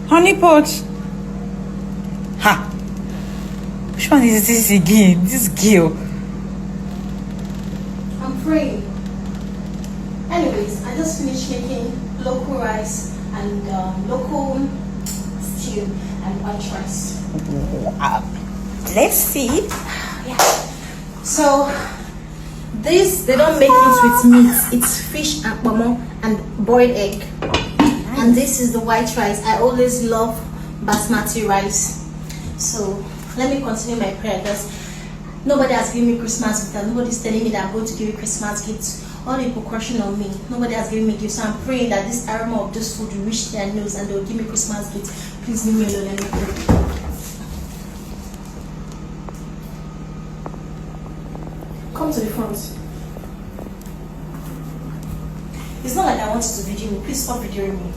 Honey pot. Ha. Which one is this again? This girl. I'm praying. Anyways, I just finished making local rice and local stew and white rice. Wow. Let's see. Yeah. So this, they don't make it with meat. It's fish and pomo and boiled egg. Nice. And this is the white rice. I always love basmati rice. So let me continue my prayer because nobody has given me Christmas gift and nobody's telling me that I'm going to give you Christmas gifts. All the hypocrisy on me. Nobody has given me gifts. So I'm praying that this aroma of this food will reach their nose and they'll give me Christmas gifts. Please leave me alone. Let me pray. Come to the front. It's not like I want you to video me. Please stop videoing me.